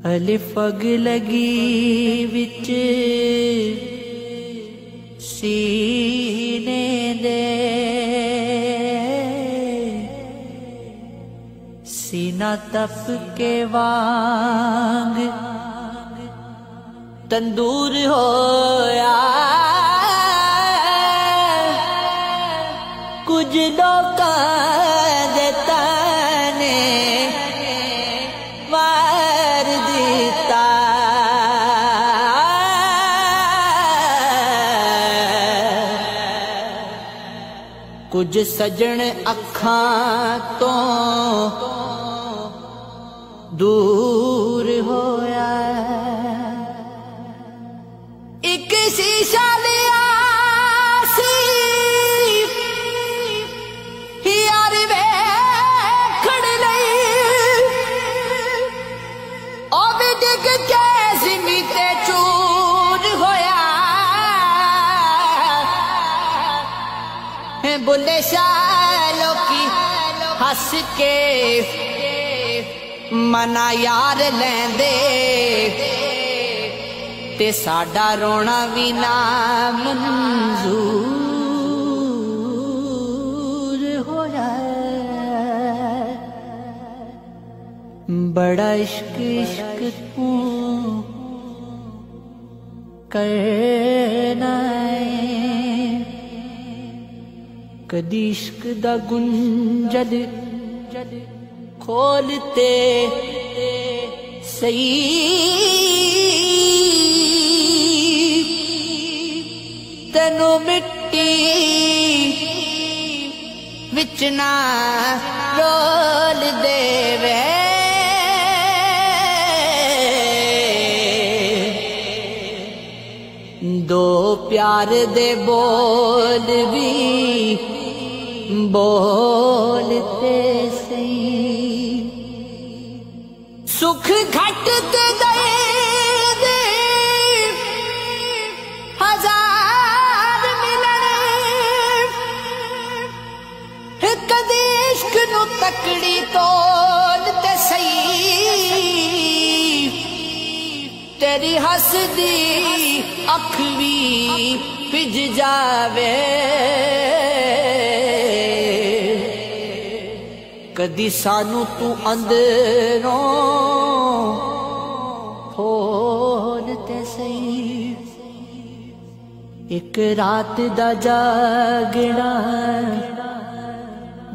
अलिफ अग लगी विच सीने दे, सीना तप के वांग तंदूर होया। कुछ लोकां दे ताने मार दिता, कुछ सजन अखां तो दूर होया। एक शीशा लिया सी यार वेखण लई, ओ भी डिग के ज़मीं ते चूर होया। बुले शाह लोकी हस के मना यार लेंदे, ते साडा रोना भी ना मंजूर होया। बड़ा इश्क इश्क तू करना है, कदी इश्क दा गुंजल खोलते सही। तेनू मिट्टी विच ना रोल देवे, दो प्यार दे बोल भी बोलते सही। सुख घट ते दे हजार मिलने, कदी इश्क नू तकड़ी तोलते सही। तेरी हसदी अख भी पिज जावे, कदी सानू तू अंदरों खोलते सही। एक रात दा जागना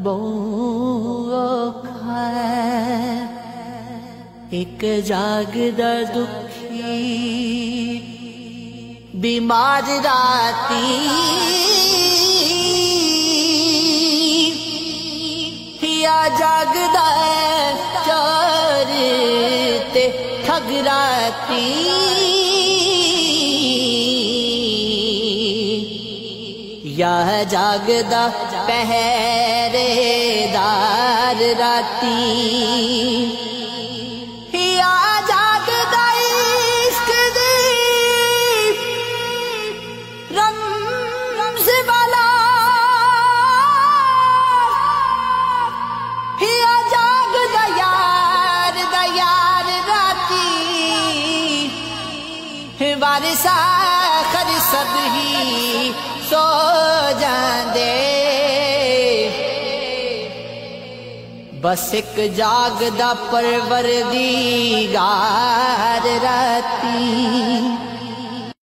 बहुत औखा है, एक जागदा दुखी बीमार राती। जागदा चोर ते ठग राती, या जागदा पहरेदार राती। या जागदा इश्क दी रमज़ वाला, वारिसा कर सब ही सो जांदे, बस एक जागदा परवरदिगार राती।